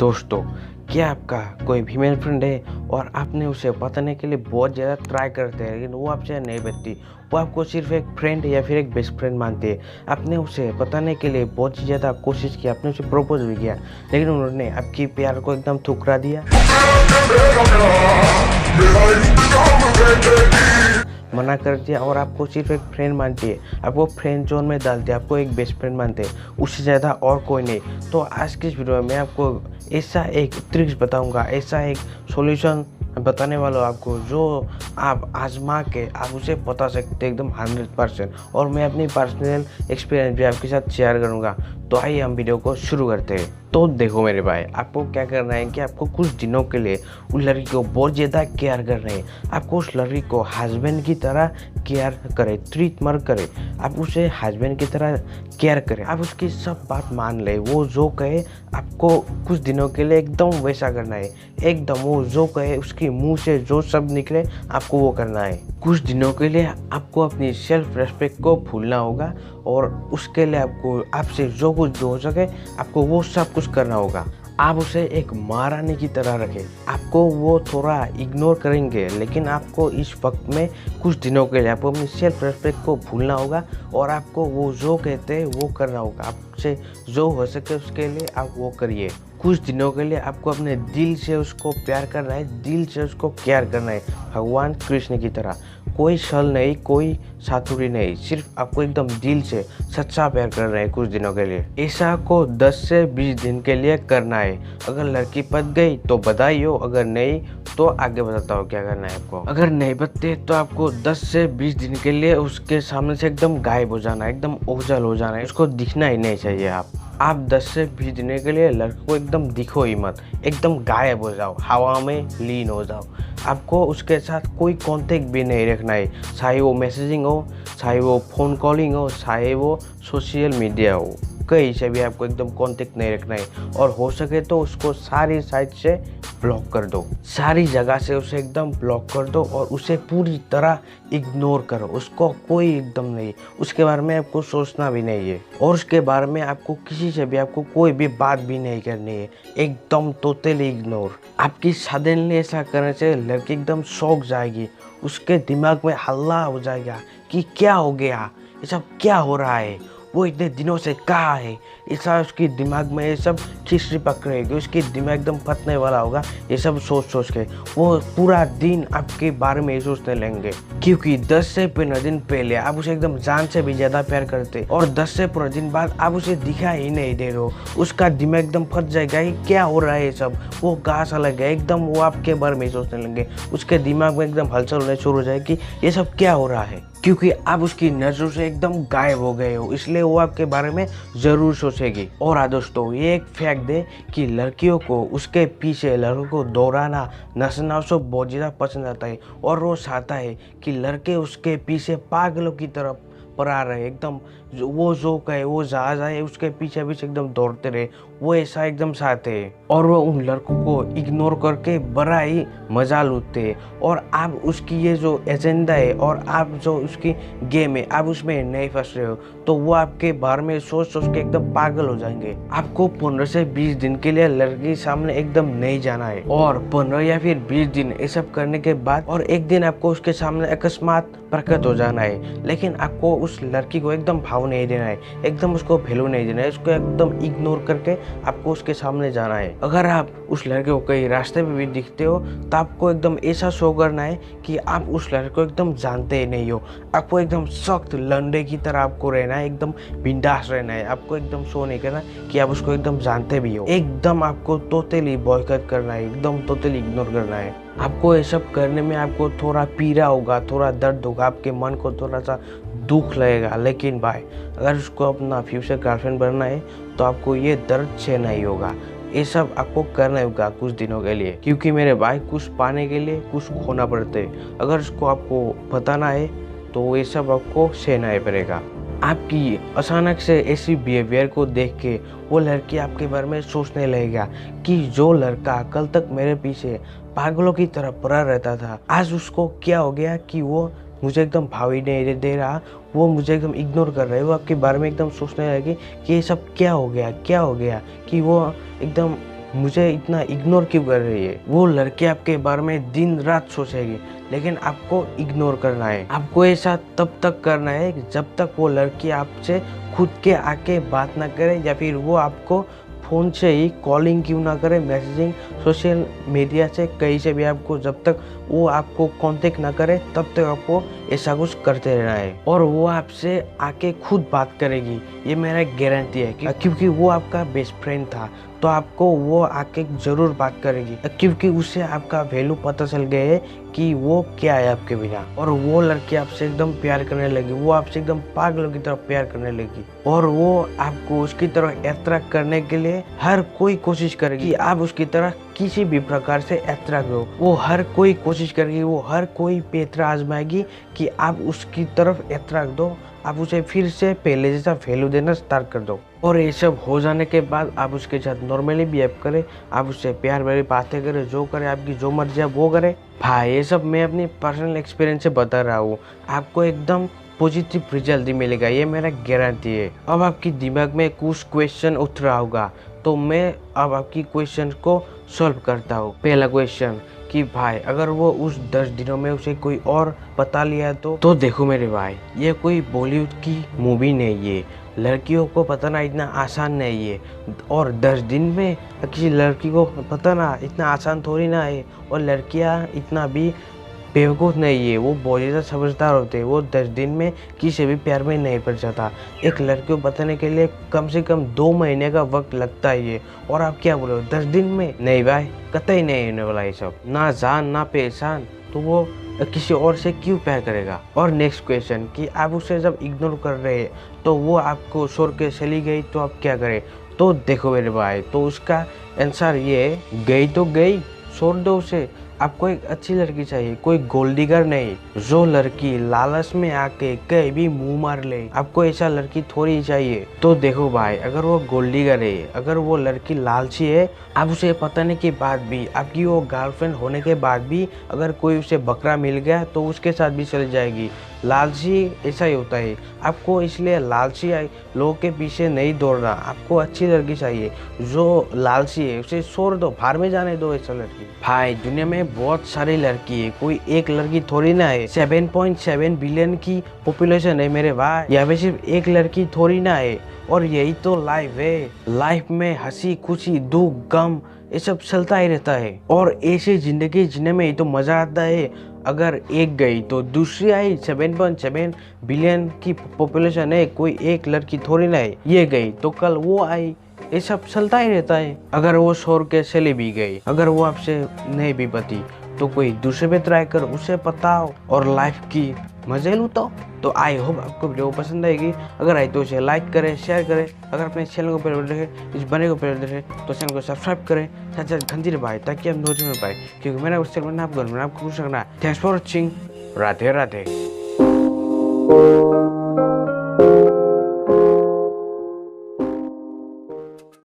दोस्तों, क्या आपका कोई फीमेल फ्रेंड है और आपने उसे बताने के लिए बहुत ज़्यादा ट्राई करते हैं, लेकिन वो आपसे नहीं बताती। वो आपको सिर्फ एक फ्रेंड या फिर एक बेस्ट फ्रेंड मानती है। आपने उसे बताने के लिए बहुत ही ज़्यादा कोशिश की, आपने उसे प्रपोज भी किया, लेकिन उन्होंने आपकी प्यार को एकदम ठुकरा दिया, मना कर दिया और आपको सिर्फ एक फ्रेंड मानती है। आपको फ्रेंड जोन में डालती है, आपको एक बेस्ट फ्रेंड मानते हैं, उससे ज़्यादा और कोई नहीं। तो आज की इस वीडियो में मैं आपको ऐसा एक ट्रिक्स बताऊंगा, ऐसा एक सॉल्यूशन बताने वाला हूँ आपको, जो आप आजमा के आप उसे बता सकते हैं एकदम 100%। और मैं अपनी पर्सनल एक्सपीरियंस भी आपके साथ शेयर करूँगा। तो आइए हम वीडियो को शुरू करते हैं। तो देखो मेरे भाई, आपको क्या करना है कि आपको कुछ दिनों के लिए उस लड़की को बहुत ज़्यादा केयर करना है। आपको उस लड़की को हस्बैंड की तरह केयर करे, ट्रीट मत करे, आप उसे हस्बैंड की तरह केयर करें। आप उसकी सब बात मान ले, वो जो कहे आपको कुछ दिनों के लिए एकदम वैसा करना है। एकदम वो जो कहे उसके मुंह से जो शब्द निकले आपको वो करना है। कुछ दिनों के लिए आपको अपनी सेल्फ रेस्पेक्ट को भूलना होगा और उसके लिए आपको आपसे जो कुछ भी हो सके आपको वो सब कुछ करना होगा। आप उसे एक महारानी की तरह रखें। आपको वो थोड़ा इग्नोर करेंगे, लेकिन आपको इस वक्त में कुछ दिनों के लिए आपको अपनी सेल्फ रेस्पेक्ट को भूलना होगा और आपको वो जो कहते हैं वो करना होगा। आपसे जो हो सके उसके लिए आप वो करिए। कुछ दिनों के लिए आपको अपने दिल से उसको प्यार करना है, दिल से उसको केयर करना है, भगवान कृष्ण की तरह। कोई छल नहीं, कोई चातुरी नहीं, सिर्फ आपको एकदम दिल से सच्चा प्यार करना है कुछ दिनों के लिए। ऐसा को 10 से 20 दिन के लिए करना है। अगर लड़की पट गई तो बधाई हो, अगर नहीं तो आगे बताता हूँ क्या करना है आपको। अगर नहीं बचते तो आपको 10 से 20 दिन के लिए उसके सामने से एकदम गायब हो जाना है, एकदम ओझल हो जाना है, उसको दिखना ही नहीं चाहिए। आप 10 से 20 दिन के लिए लड़के को एकदम दिखो ही मत, एकदम गायब हो जाओ, हवा में लीन हो जाओ। आपको उसके साथ कोई कांटेक्ट भी नहीं रखना है, चाहे वो मैसेजिंग हो, चाहे वो फ़ोन कॉलिंग हो, चाहे वो सोशल मीडिया हो, कहीं से भी आपको एकदम कांटेक्ट नहीं रखना है। और हो सके तो उसको सारी साइड से ब्लॉक कर दो, सारी जगह से उसे एकदम ब्लॉक कर दो और उसे पूरी तरह इग्नोर करो। उसको कोई एकदम नहीं, उसके बारे में आपको सोचना भी नहीं है और उसके बारे में आपको किसी से भी आपको कोई भी बात भी नहीं करनी है, एकदम टोटली इग्नोर। आपकी सडनली ऐसा करने से लड़की एकदम शौक जाएगी, उसके दिमाग में हल्ला हो जाएगा कि क्या हो गया, ये सब क्या हो रहा है, वो इतने दिनों से कहाँ है। ऐसा उसके दिमाग में ये सब खिचड़ी पकड़ेगी, उसके दिमाग एकदम फटने वाला होगा ये सब सोच सोच के। वो पूरा दिन आपके बारे में सोचने लगेंगे, क्योंकि 10 से 15 दिन पहले आप उसे एकदम जान से भी ज़्यादा प्यार करते और 10 से 15 दिन बाद आप उसे दिखा ही नहीं दे रहे हो। उसका दिमाग एकदम फट जाएगा कि क्या हो रहा है ये सब, वो कहाँ सा लग गया, एकदम वो आपके बारे में सोचने लगेंगे। उसके दिमाग में एकदम हलचल होने शुरू हो जाएगी, ये सब क्या हो रहा है, क्योंकि आप उसकी नजरों से एकदम गायब हो गए हो, इसलिए वो आपके बारे में जरूर सोचेगी। और हाँ दोस्तों, ये एक फैक्ट है कि लड़कियों को उसके पीछे लड़कों को दौड़ाना, नचना सब बहुत ज़्यादा पसंद आता है और वो चाहता है कि लड़के उसके पीछे पागलों की तरफ पर आ रहे, एकदम वो जो कहे वो जहाँ जाए उसके पीछे पीछे एकदम दौड़ते रहे, वो ऐसा एकदम चाहते हैं। और वो उन लड़कों को इग्नोर करके बड़ा ही मजा लूटते हैं। और आप उसकी ये जो एजेंडा है और आप जो उसकी गेम है, आप उसमें नहीं फंस रहे हो, तो वो आपके बारे में सोच सोच के एकदम पागल हो जाएंगे। आपको 15 से 20 दिन के लिए लड़की सामने एकदम नहीं जाना है और 15 या फिर 20 दिन ये सब करने के बाद और एक दिन आपको उसके सामने अकस्मात प्रकट हो जाना है, लेकिन आपको उस लड़की को एकदम भाव नहीं देना है, एकदम उसको वैल्यू नहीं देना है, उसको एकदम इग्नोर करके आपको उसके सामने जाना है। अगर आप उस लड़के को कहीं रास्ते पे भी दिखते हो तो आपको एकदम ऐसा शो करना है कि आप उस लड़के को एकदम जानते ही नहीं हो। आपको एकदम सख्त लंडे की तरह आपको रहना है, एकदम बिंदास रहना है। आपको एकदम शो नहीं करना कि आप उसको एकदम जानते भी हो। एकदम आपको टोटली बॉयकॉट करना है, एकदम टोटली इग्नोर करना है। आपको ये सब करने में आपको थोड़ा पीड़ा होगा, थोड़ा दर्द होगा, आपके मन को थोड़ा सा दुख लगेगा, लेकिन भाई अगर उसको अपना फ्यूचर गर्लफ्रेंड बनना है तो आपको ये दर्द सहना ही होगा। ये सब आपको करना होगा कुछ दिनों के लिए, क्योंकि मेरे भाई कुछ पाने के लिए कुछ खोना पड़ता है। अगर उसको आपको बताना है तो ये सब आपको सहना ही पड़ेगा। आपकी अचानक से ऐसी बिहेवियर को देख के वो लड़की आपके बारे में सोचने लगेगा कि जो लड़का कल तक मेरे पीछे पागलों की तरह पड़ा रहता था, आज उसको क्या हो गया कि वो मुझे एकदम भाव ही नहीं दे रहा, वो मुझे एकदम इग्नोर कर रहा है। वो आपके बारे में एकदम सोचने लगे कि ये सब क्या हो गया कि वो एकदम मुझे इतना इग्नोर क्यों कर रही है। वो लड़की आपके बारे में दिन रात सोचेगी, लेकिन आपको इग्नोर करना है। आपको ऐसा तब तक करना है जब तक वो लड़की आपसे खुद के आके बात ना करे, या फिर वो आपको फ़ोन से ही कॉलिंग क्यों ना करे, मैसेजिंग सोशल मीडिया से कहीं से भी आपको, जब तक वो आपको कांटेक्ट ना करे तब तक आपको ऐसा कुछ करते रहना है। और वो आपसे आके खुद बात करेगी, ये मेरा गारंटी है, क्योंकि वो आपका बेस्ट फ्रेंड था, तो आपको वो आके जरूर बात करेगी, क्योंकि उसे आपका वैल्यू पता चल गया है कि वो क्या है आपके बिना। और वो लड़की आपसे एकदम प्यार करने लगी, वो आपसे एकदम पागलों की तरह प्यार करने लगी, और वो आपको उसकी तरह अट्रैक्ट करने के लिए हर कोई कोशिश करेगी कि आप उसकी तरह किसी भी प्रकार से अट्रैक्ट हो। वो हर कोई कोशिश करेगी, वो हर कोई पैतरा आजमाएगी कि आप उसकी तरफ अट्रैक्ट दो, आप उसे फिर से पहले जैसा वैल्यू देना स्टार्ट कर दो। और ये सब हो जाने के बाद आप उसके साथ नॉर्मली बिहेव करें, आप उससे प्यार भरी बातें करें, जो करे आपकी जो मर्जी है वो करे। भाई ये सब मैं अपनी पर्सनल एक्सपीरियंस से बता रहा हूँ, आपको एकदम पॉजिटिव रिजल्ट ही मिलेगा, ये मेरा गारंटी है। अब आपके दिमाग में कुछ क्वेश्चन उठ रहा होगा, तो मैं अब आपकी क्वेश्चन को सॉल्व करता हूँ। पहला क्वेश्चन कि भाई अगर वो उस 10 दिनों में उसे कोई और पता लिया तो देखो मेरे भाई, ये कोई बॉलीवुड की मूवी नहीं है, लड़कियों को पताना इतना आसान नहीं है। और 10 दिन में किसी लड़की को पताना इतना आसान थोड़ी ना है। और लड़कियां इतना भी बेवकूफ़ नहीं है, वो बहुत ज़्यादा समझदार होते हैं। वो 10 दिन में किसी भी प्यार में नहीं पड़ जाता। एक लड़की को बताने के लिए कम से कम 2 महीने का वक्त लगता ही है, और आप क्या बोलो 10 दिन में? नहीं भाई, कतई नहीं होने वाला ये सब, ना जान ना पहचान, तो वो किसी और से क्यों प्यार करेगा। और नेक्स्ट क्वेश्चन कि आप उसे जब इग्नोर कर रहे हैं तो वो आपको छोड़ के चली गई, तो आप क्या करें? तो देखो मेरे भाई, तो उसका आंसर ये है, गई तो गई, छोड़ दो उसे। आपको एक अच्छी लड़की चाहिए, कोई गोल्ड डिगर नहीं, जो लड़की लालच में आके कहीं भी मुंह मार ले। आपको ऐसा लड़की थोड़ी चाहिए। तो देखो भाई, अगर वो गोल्ड डिगर है, अगर वो लड़की लालची है, आप उसे बताने के बाद भी, आपकी वो गर्लफ्रेंड होने के बाद भी अगर कोई उसे बकरा मिल गया तो उसके साथ भी चली जाएगी। लालची ऐसा ही होता है। आपको इसलिए लालची लोगों के पीछे नहीं दौड़ना। आपको अच्छी लड़की चाहिए, जो लालची है उसे छोड़ दो, बाहर में जाने दो ऐसा लड़की। भाई दुनिया में बहुत सारी लड़की है, कोई एक लड़की थोड़ी ना है। 7.7 बिलियन की पॉपुलेशन है मेरे भाई, यहाँ पे सिर्फ एक लड़की थोड़ी ना है। और यही तो लाइफ है। लाइफ में हंसी खुशी दुख गम ये सब चलता ही रहता है, और ऐसी जिंदगी जीने में ही तो मजा आता है। अगर एक गई तो दूसरी आई। 7.7 बिलियन की पॉपुलेशन है, कोई एक लड़की थोड़ी ना है। ये गई तो कल वो आई, ये सब चलता ही रहता है। अगर वो छोड़ के चली भी गई, अगर वो आपसे नहीं भी पती, तो कोई दूसरे पे ट्राई कर, उसे पताओ और लाइफ की मजे लूटाओ। तो आई होप आपको वीडियो पसंद आएगी। अगर आई तो इसे लाइक करें, शेयर करें। अगर अपने चैनल को पहले देखें, इस बने को पहले देखें, तो चैनल को सब्सक्राइब करें, साथ साथ घंटी दबाएं, ताकि हम नोटिफिकेशन पाए, क्योंकि मेरा उससे बनना आपको खुश रखना है। Thanks for watching. Radhe Radhe.